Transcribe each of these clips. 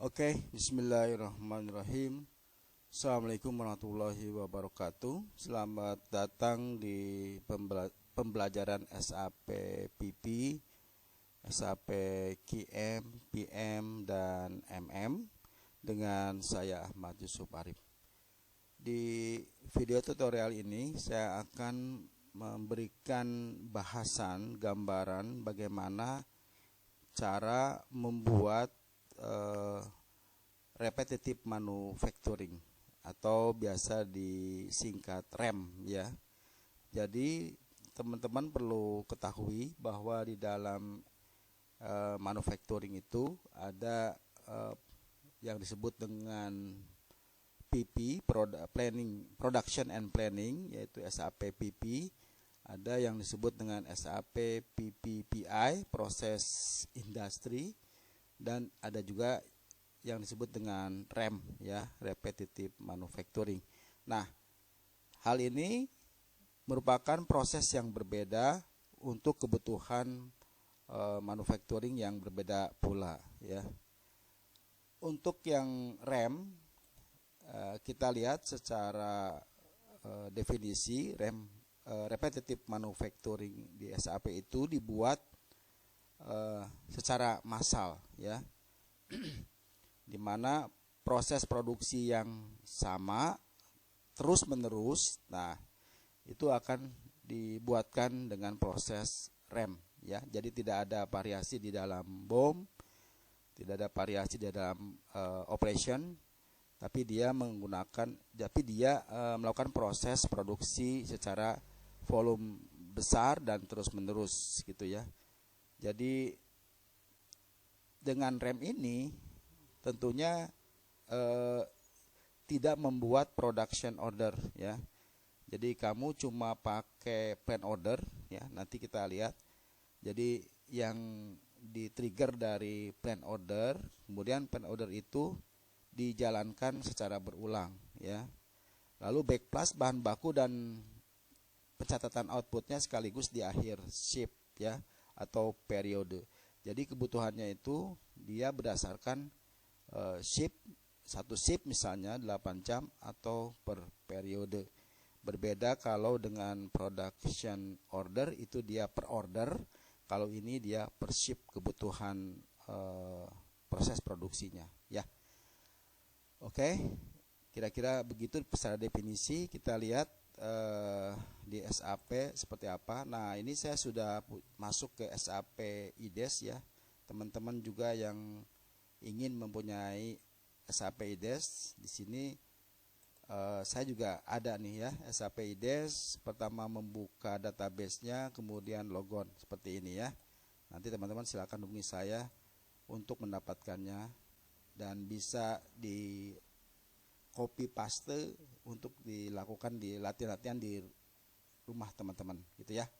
Oke, bismillahirrahmanirrahim. Assalamualaikum warahmatullahi wabarakatuh. Selamat datang di pembelajaran SAP PP, SAP QM, PM, dan MM dengan saya Ahmad Yusuf Arif. Di video tutorial ini saya akan memberikan bahasan gambaran bagaimana cara membuat repetitive manufacturing atau biasa disingkat REM ya. Jadi teman-teman perlu ketahui bahwa di dalam manufacturing itu ada yang disebut dengan PP, Production and Planning, yaitu SAP PP. Ada yang disebut dengan SAP PPPI, Process Industry, dan ada juga yang disebut dengan REM ya, Repetitive Manufacturing. Nah, hal ini merupakan proses yang berbeda untuk kebutuhan manufacturing yang berbeda pula ya. Untuk yang REM kita lihat secara definisi REM, Repetitive Manufacturing di SAP itu dibuat secara massal ya, di mana proses produksi yang sama terus menerus. Nah, itu akan dibuatkan dengan proses REM ya. Jadi tidak ada variasi di dalam BOM, tidak ada variasi di dalam operation, tapi dia melakukan proses produksi secara volume besar dan terus menerus gitu ya. Jadi dengan REM ini tentunya tidak membuat production order ya. Jadi kamu cuma pakai plan order ya. Nanti kita lihat. Jadi yang di-trigger dari plan order, kemudian plan order itu dijalankan secara berulang ya. Lalu back plus bahan baku dan pencatatan outputnya sekaligus di akhir shift ya, atau periode. Jadi kebutuhannya itu dia berdasarkan shift, satu shift misalnya 8 jam atau per periode. Berbeda kalau dengan production order itu dia per order, kalau ini dia per shift kebutuhan proses produksinya ya. Oke, kira-kira begitu secara definisi. Kita lihat di SAP seperti apa. Nah, ini saya sudah masuk ke SAP IDES ya. Teman-teman juga yang ingin mempunyai SAP IDES, di sini saya juga ada nih ya, SAP IDES. Pertama membuka database-nya, kemudian logon seperti ini ya. Nanti teman-teman silakan hubungi saya untuk mendapatkannya, dan bisa di copy paste untuk dilakukan di latihan-latihan di rumah teman-teman gitu ya.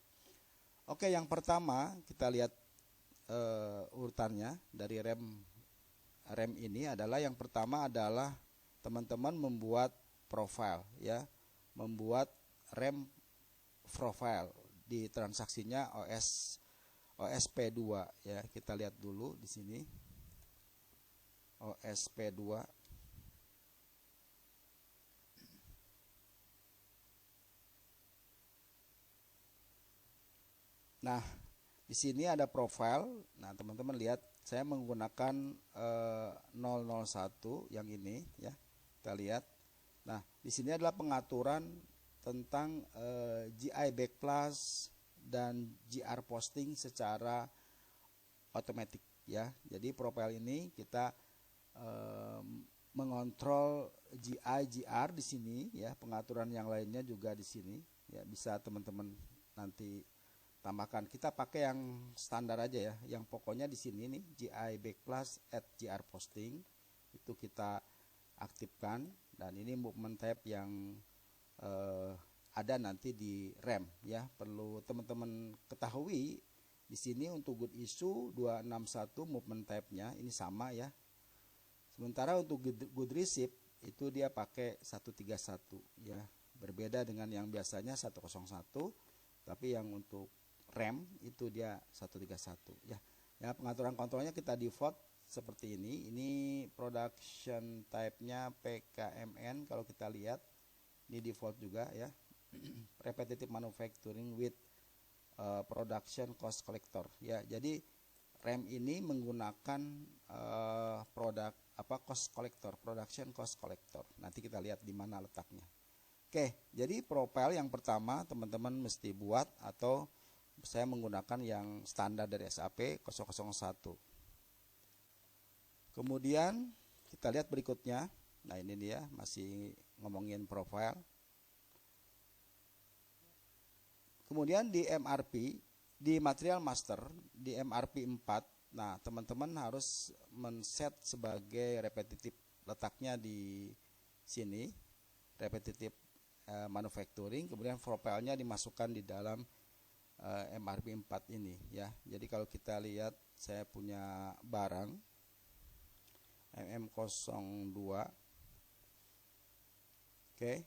Oke, yang pertama kita lihat urutannya dari REM ini adalah, yang pertama adalah teman-teman membuat profile ya, membuat REM profile di transaksinya OSP2 ya. Kita lihat dulu di sini OSP2. Nah, di sini ada profile. Nah, teman-teman lihat saya menggunakan 001 yang ini ya. Kita lihat. Nah, di sini adalah pengaturan tentang GI backflash dan GR posting secara otomatis ya. Jadi profile ini kita mengontrol GI, GR di sini ya. Pengaturan yang lainnya juga di sini ya. Bisa teman-teman nanti tambahkan. Kita pakai yang standar aja ya. Yang pokoknya di sini nih, GI backflash at GR posting itu kita aktifkan, dan ini movement tab yang ada nanti di REM ya. Perlu teman-teman ketahui di sini untuk good issue 261 movement tab-nya ini sama ya. Sementara untuk good receipt itu dia pakai 131 ya. Berbeda dengan yang biasanya 101, tapi yang untuk REM itu dia 131 ya. Ya, pengaturan kontrolnya kita default seperti ini. Ini production type-nya PKMN. Kalau kita lihat ini default juga ya. Repetitive manufacturing with production cost collector ya. Jadi RAM ini menggunakan produk cost collector, production cost collector. Nanti kita lihat di mana letaknya. Oke, jadi profile yang pertama teman-teman mesti buat, atau saya menggunakan yang standar dari SAP 001. Kemudian kita lihat berikutnya. Nah, ini dia masih ngomongin profile. Kemudian di MRP, di material master, di MRP 4, nah teman-teman harus men-set sebagai repetitif, letaknya di sini, repetitif manufacturing, kemudian profilnya dimasukkan di dalam MRP 4 ini ya. Jadi kalau kita lihat, saya punya barang MM02. Oke.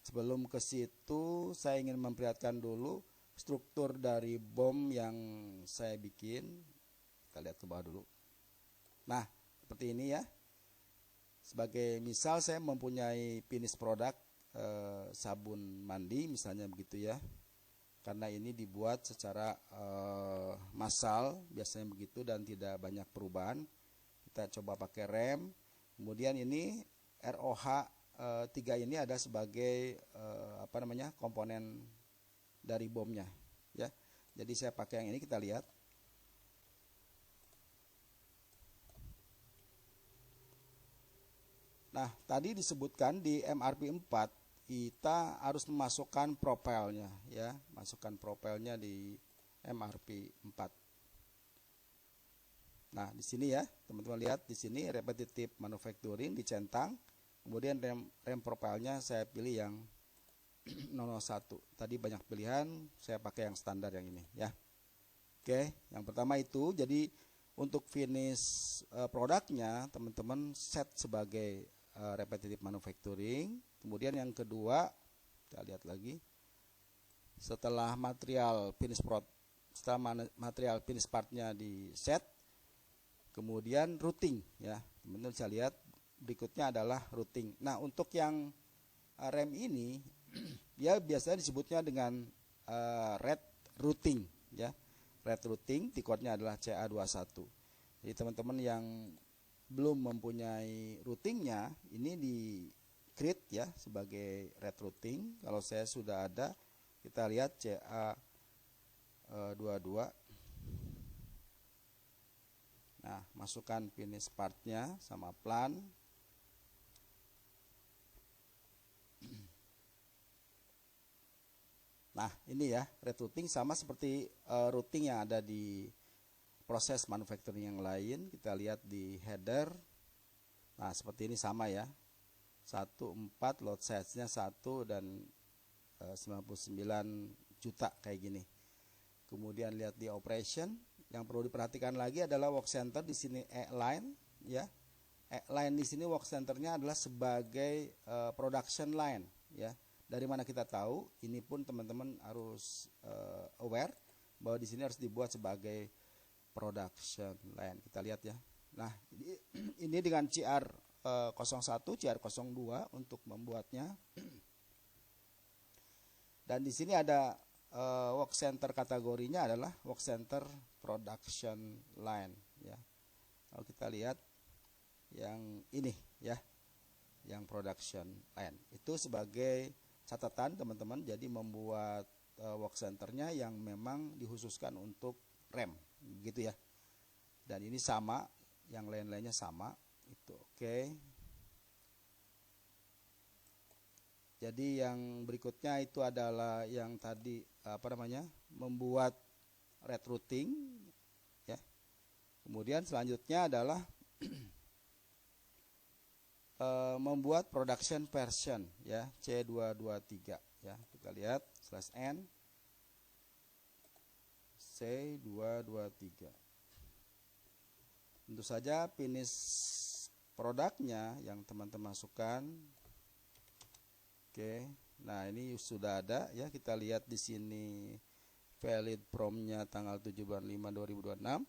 Sebelum ke situ, saya ingin memperlihatkan dulu struktur dari bom yang saya bikin. Kita lihat ke bawah dulu. Nah, seperti ini ya. Sebagai misal, saya mempunyai finish product sabun mandi, misalnya begitu ya. Karena ini dibuat secara massal, biasanya begitu, dan tidak banyak perubahan. Kita coba pakai rem. Kemudian ini ROH 3 ini ada sebagai komponen dari bomnya ya. Jadi saya pakai yang ini, kita lihat. Nah, tadi disebutkan di MRP 4 kita harus memasukkan profilnya ya, masukkan profilnya di MRP 4. Nah, di sini ya, teman-teman lihat di sini repetitive manufacturing dicentang. Kemudian rem profilnya saya pilih yang 001. Tadi banyak pilihan, saya pakai yang standar yang ini ya. Oke, yang pertama itu. Jadi untuk finish produknya teman-teman set sebagai repetitive manufacturing. Kemudian yang kedua, kita lihat lagi. Setelah material finish partnya di set, kemudian routing ya. Teman-teman bisa lihat berikutnya adalah routing. Nah, untuk yang rem ini ya biasanya disebutnya dengan red routing ya. Red routing, tiketnya adalah CA21. Jadi teman-teman yang belum mempunyai routingnya, ini di create ya sebagai red routing. Kalau saya sudah ada, kita lihat CA22. Nah, masukkan finish partnya sama plan. Nah, ini ya, red routing sama seperti routing yang ada di proses manufacturing yang lain. Kita lihat di header. Nah, seperti ini sama ya. 14 load size-nya 1 dan 99 juta kayak gini. Kemudian lihat di operation. Yang perlu diperhatikan lagi adalah work center di sini E-line ya. E-line di sini work centernya adalah sebagai production line ya. Dari mana kita tahu? Ini pun teman-teman harus aware bahwa di sini harus dibuat sebagai production line. Kita lihat ya. Nah, ini dengan CR01, CR02 untuk membuatnya. Dan di sini ada work center, kategorinya adalah work center production line ya. Kalau kita lihat yang ini ya, yang production line itu sebagai catatan teman-teman. Jadi membuat work centernya yang memang dikhususkan untuk rem gitu ya. Dan ini sama, yang lain-lainnya sama itu. Oke. Jadi yang berikutnya itu adalah yang tadi membuat red routing ya. Kemudian selanjutnya adalah membuat production version ya, C223 ya. Kita lihat /n C223. Tentu saja finish produknya yang teman-teman masukkan. Oke. Nah, ini sudah ada ya. Kita lihat di sini valid from-nya tanggal 7 bulan 5 2026.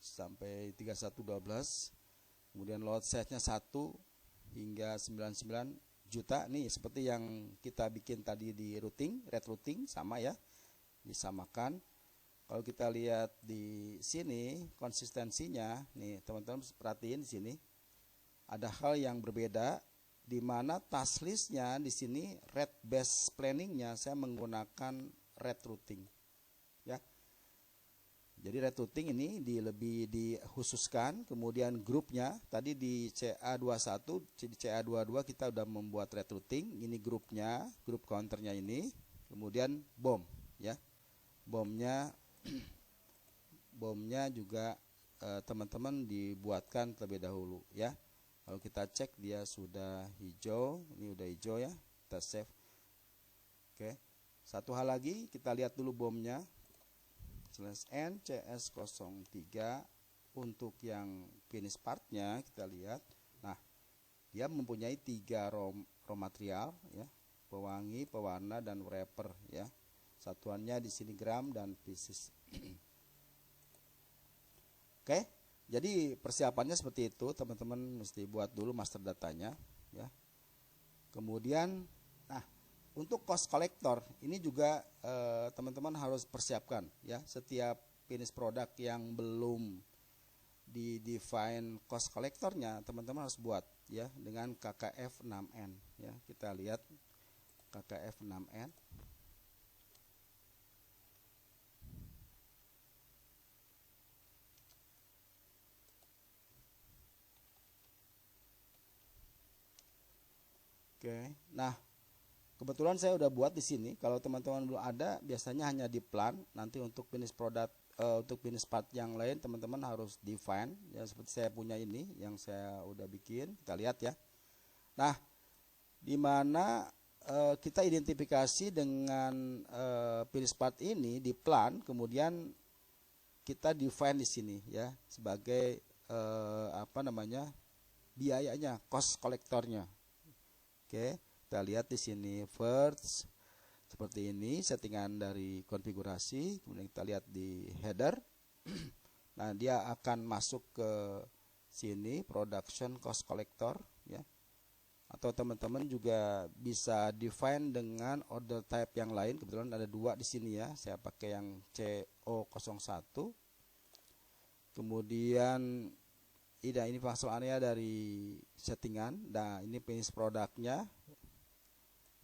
sampai 3112. Kemudian lot size-nya 1 hingga 99 juta. Nih seperti yang kita bikin tadi di routing, red routing sama ya. Disamakan. Kalau kita lihat di sini konsistensinya, nih teman-teman perhatiin di sini ada hal yang berbeda, di mana task list-nya di sini red base planning-nya saya menggunakan red routing ya. Jadi red routing ini lebih dikhususkan. Kemudian grupnya tadi di CA21, di CA22 kita udah membuat red routing. Ini grupnya, grup counternya ini. Kemudian bom ya. Bomnya juga teman-teman dibuatkan terlebih dahulu ya. Kalau kita cek dia sudah hijau, ini udah hijau ya, kita save. Oke. Satu hal lagi, kita lihat dulu bomnya. /n CS03 untuk yang finish partnya kita lihat. Nah, dia mempunyai 3 raw material ya, pewangi, pewarna dan wrapper ya. Satuannya di sini gram dan pieces. Oke, jadi persiapannya seperti itu, teman-teman mesti buat dulu master datanya ya. Kemudian untuk cost collector ini juga teman-teman harus persiapkan ya. Setiap finish produk yang belum di define cost collectornya, teman-teman harus buat ya dengan KKF 6N ya. Kita lihat KKF 6N. Oke. Nah, kebetulan saya udah buat di sini. Kalau teman-teman belum ada, biasanya hanya di plan. Nanti untuk finish product, untuk finish part yang lain, teman-teman harus define. Ya seperti saya punya ini, yang saya udah bikin. Kita lihat ya. Nah, di mana kita identifikasi dengan finish part ini di plan, kemudian kita define di sini ya sebagai biayanya, cost kolektornya. Oke. Kita lihat di sini first seperti ini settingan dari konfigurasi. Kemudian kita lihat di header. Nah, dia akan masuk ke sini production cost collector ya. Atau teman-teman juga bisa define dengan order type yang lain. Kebetulan ada 2 di sini ya. Saya pakai yang CO01. Kemudian ini fungsionalnya dari settingan. Nah, ini finish produknya.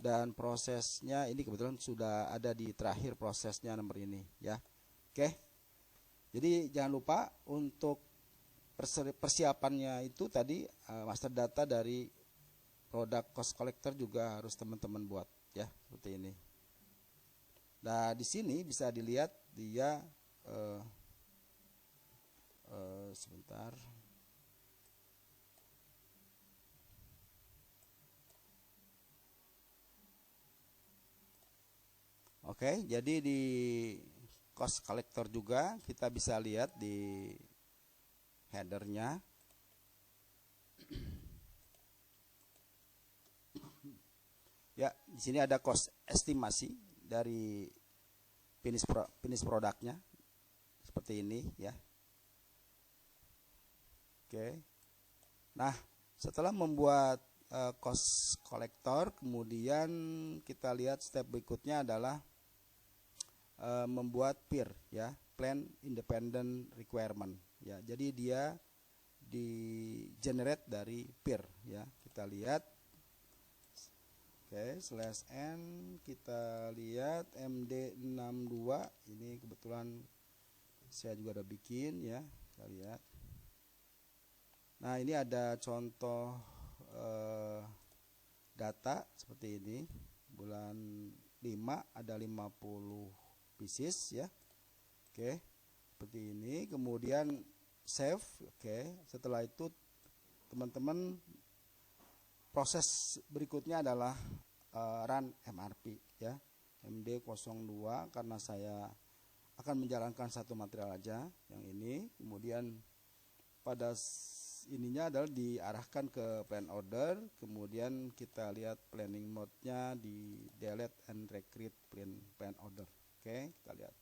Dan prosesnya ini kebetulan sudah ada di terakhir prosesnya nomor ini ya. Oke. Jadi jangan lupa untuk persiapannya itu tadi master data dari produk cost collector juga harus teman-teman buat ya seperti ini. Nah, di sini bisa dilihat dia sebentar. Oke, jadi di cost collector juga kita bisa lihat di headernya. Ya, di sini ada cost estimasi dari finish produknya seperti ini ya. Oke. Nah, setelah membuat cost collector, kemudian kita lihat step berikutnya adalah membuat PIR ya, plan independent requirement ya. Jadi dia di generate dari PIR ya. Kita lihat. Oke, /n kita lihat MD62 ini kebetulan saya juga udah bikin ya. Kita lihat. Nah, ini ada contoh data seperti ini. Bulan 5 ada 50 pieces ya. Oke, seperti ini. Kemudian save. Oke, setelah itu teman-teman proses berikutnya adalah run MRP ya. MD02 karena saya akan menjalankan satu material aja yang ini. Kemudian pada ininya adalah diarahkan ke plan order. Kemudian kita lihat planning mode-nya di delete and recreate plan order. Oke, kita lihat.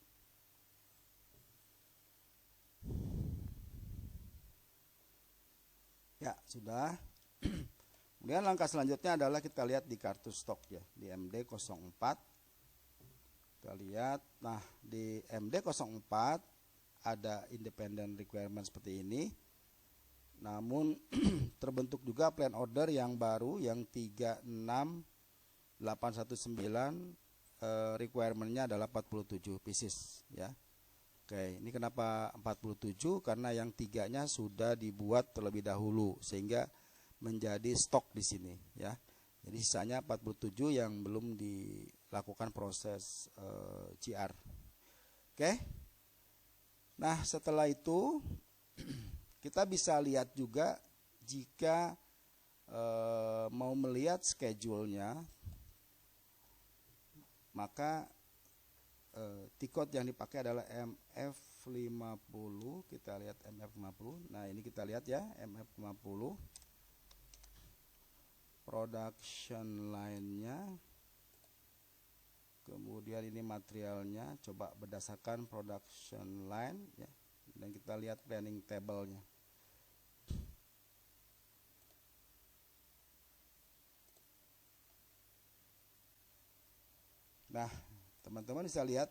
Ya, sudah. Kemudian langkah selanjutnya adalah kita lihat di kartu stok ya, di MD04. Kita lihat, nah di MD04 ada independent requirement seperti ini. Namun terbentuk juga plan order yang baru yang 36819, requirementnya adalah 47 pieces ya. Oke, ini kenapa 47? Karena yang tiganya sudah dibuat terlebih dahulu sehingga menjadi stok di sini ya. Jadi sisanya 47 yang belum dilakukan proses GR. Oke. Nah, setelah itu kita bisa lihat juga jika mau melihat schedule-nya, maka T-code yang dipakai adalah MF50. Kita lihat MF50. Nah, ini kita lihat ya, MF50. Production line-nya. Kemudian ini materialnya, coba berdasarkan production line ya. Dan kita lihat planning table-nya. Nah, teman-teman bisa lihat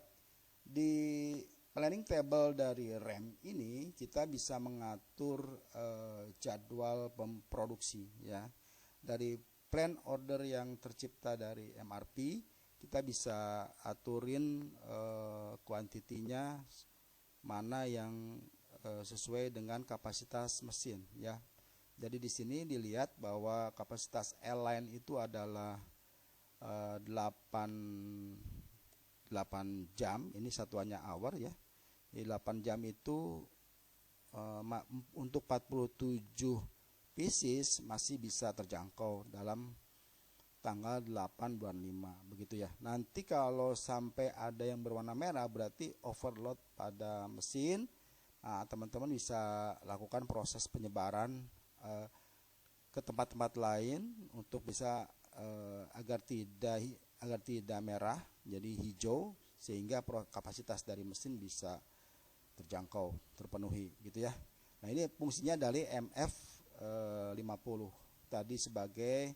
di planning table dari RAM ini kita bisa mengatur jadwal produksi ya. Dari plan order yang tercipta dari MRP kita bisa aturin kuantitinya mana yang sesuai dengan kapasitas mesin ya. Jadi di sini dilihat bahwa kapasitas L-line itu adalah 8 jam, ini satuannya hour ya. Di 8 jam itu untuk 47 pieces masih bisa terjangkau dalam tanggal 8 bulan 5 begitu ya. Nanti kalau sampai ada yang berwarna merah berarti overload pada mesin. Nah, teman-teman bisa lakukan proses penyebaran ke tempat-tempat lain untuk bisa agar tidak merah jadi hijau sehingga kapasitas dari mesin bisa terjangkau, terpenuhi gitu ya. Nah, ini fungsinya dari MF50 tadi sebagai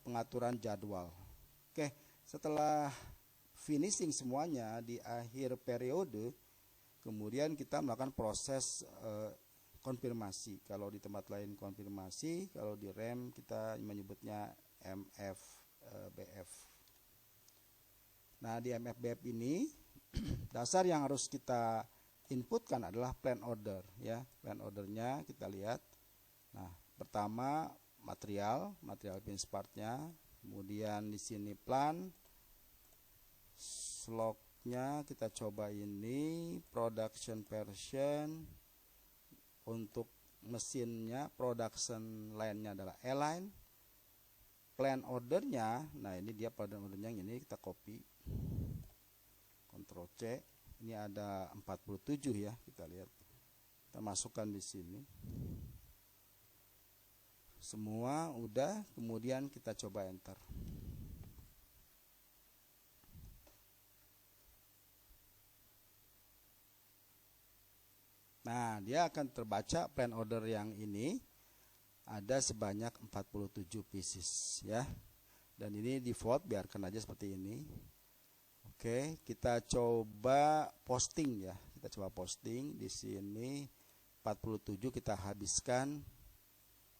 pengaturan jadwal. Oke, setelah finishing semuanya di akhir periode, kemudian kita melakukan proses konfirmasi. Kalau di tempat lain konfirmasi, kalau di RAM kita menyebutnya MFBF. Nah, di MFBF ini dasar yang harus kita inputkan adalah plan order ya. Plan ordernya kita lihat. Nah, pertama material pin partnya, kemudian di sini plan, slognya kita coba ini production version, untuk mesinnya production line-nya adalah L-line, plan ordernya, nah ini dia plan ordernya yang ini kita copy, Ctrl C, ini ada 47 ya, kita lihat, kita masukkan di sini. Semua udah, kemudian kita coba enter. Nah, dia akan terbaca plan order yang ini ada sebanyak 47 pieces ya. Dan ini default, biarkan aja seperti ini. Oke, kita coba posting ya. Kita coba posting di sini 47 kita habiskan.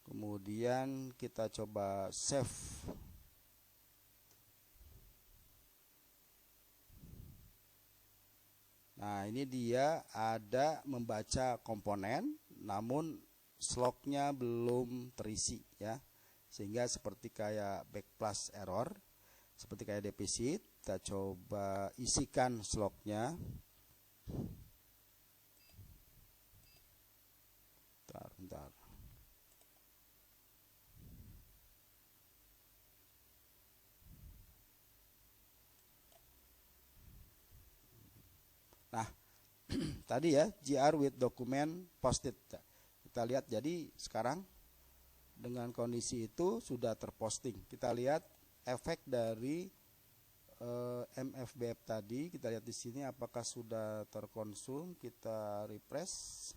Kemudian kita coba save. Nah, ini dia ada membaca komponen, namun slognya belum terisi ya. Sehingga seperti kayak backflash error, seperti kayak defisit, kita coba isikan slognya. Bentar. Nah, tadi ya GR with document posted. Kita lihat jadi sekarang dengan kondisi itu sudah terposting. Kita lihat efek dari MFBF tadi. Kita lihat di sini apakah sudah terkonsum. Kita refresh.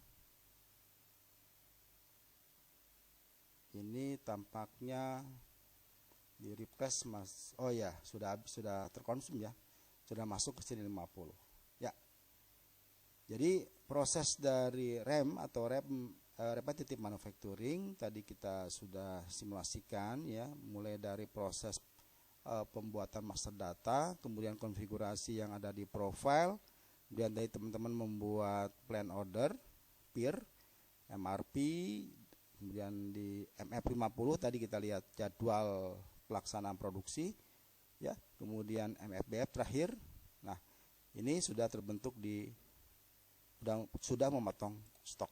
sini tampaknya di refresh mas. Oh ya, sudah terkonsum ya. Sudah masuk ke sini 50. Ya. Jadi proses dari RAM atau repetitive manufacturing tadi kita sudah simulasikan ya, mulai dari proses pembuatan master data, kemudian konfigurasi yang ada di profile, kemudian tadi teman-teman membuat plan order, PIR, MRP, kemudian di MF50 tadi kita lihat jadwal pelaksanaan produksi ya, kemudian MFBF terakhir. Nah, ini sudah terbentuk sudah memotong stok.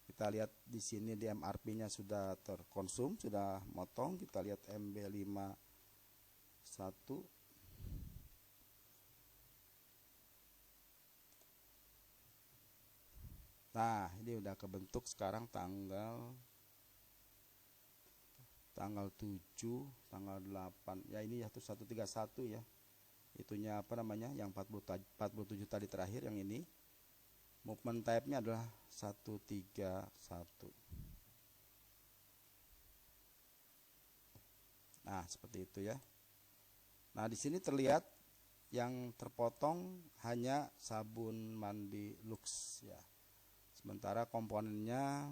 Kita lihat di sini di MRP-nya sudah terkonsum, sudah motong. Kita lihat MB51. Nah, ini udah kebentuk sekarang tanggal 7, tanggal 8. Ya ini 131 ya. Itunya apa namanya? Yang 47 tadi terakhir yang ini. Movement type-nya adalah 131. Nah, seperti itu ya. Nah, di sini terlihat yang terpotong hanya sabun mandi Lux ya. Sementara komponennya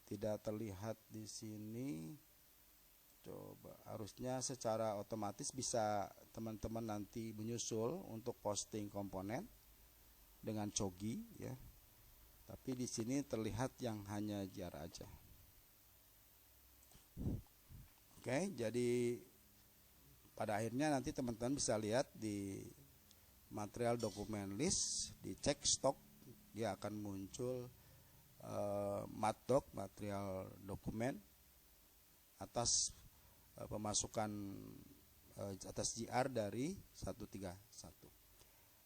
tidak terlihat di sini. Coba, harusnya secara otomatis bisa teman-teman nanti menyusul untuk posting komponen dengan Cogi ya. Tapi di sini terlihat yang hanya jar aja. Oke, jadi pada akhirnya nanti teman-teman bisa lihat di material dokumen list, di cek stok dia akan muncul matdoc material dokumen atas pemasukan atas JR dari 131.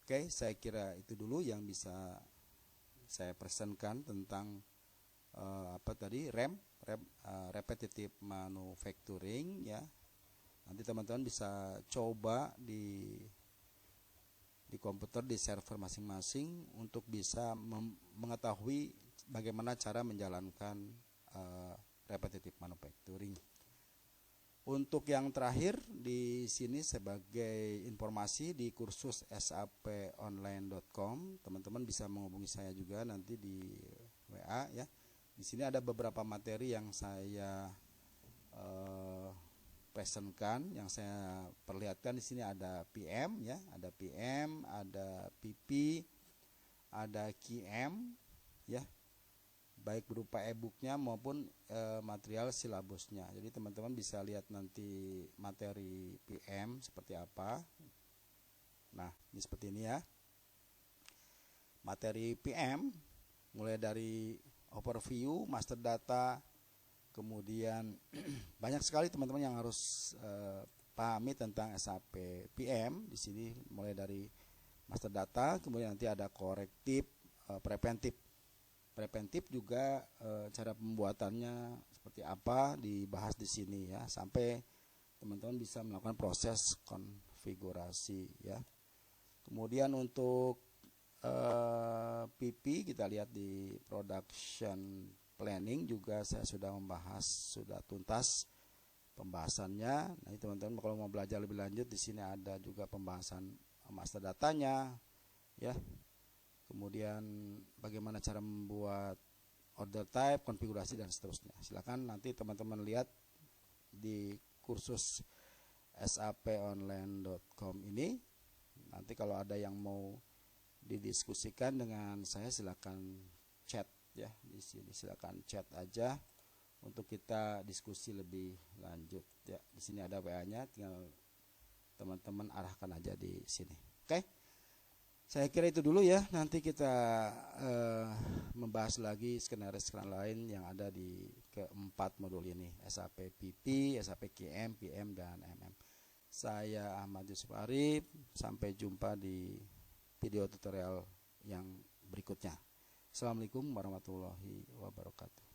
Oke, saya kira itu dulu yang bisa saya presentkan tentang apa tadi repetitive manufacturing ya. Nanti teman-teman bisa coba di komputer di server masing-masing untuk bisa mengetahui bagaimana cara menjalankan repetitive manufacturing. Untuk yang terakhir di sini sebagai informasi di kursus saponline.com, teman-teman bisa menghubungi saya juga nanti di WA ya. Di sini ada beberapa materi yang saya presentkan, yang saya perlihatkan di sini ada PM ya, ada PM, ada PP, ada QM ya. Baik berupa e-booknya maupun material silabusnya. Jadi teman-teman bisa lihat nanti materi PM seperti apa. Nah, ini seperti ini ya. Materi PM mulai dari overview, master data, kemudian banyak sekali teman-teman yang harus pahami tentang SAP PM. Di sini mulai dari master data, kemudian nanti ada korektif, preventif. Preventif juga cara pembuatannya seperti apa dibahas di sini ya, sampai teman-teman bisa melakukan proses konfigurasi ya. Kemudian untuk PP kita lihat di production planning juga saya sudah membahas, sudah tuntas pembahasannya. Nah, teman-teman kalau mau belajar lebih lanjut di sini ada juga pembahasan master datanya ya. Kemudian bagaimana cara membuat order type, konfigurasi dan seterusnya. Silakan nanti teman-teman lihat di kursus saponline.com ini. Nanti kalau ada yang mau didiskusikan dengan saya silakan chat ya di sini, silakan chat aja untuk kita diskusi lebih lanjut ya. Di sini ada WA-nya, tinggal teman-teman arahkan aja di sini. Oke? Saya kira itu dulu ya. Nanti kita membahas lagi skenario lain yang ada di keempat modul ini, SAP PP, SAP QM, PM dan MM. Saya Ahmad Yusuf Arif. Sampai jumpa di video tutorial yang berikutnya. Assalamualaikum warahmatullahi wabarakatuh.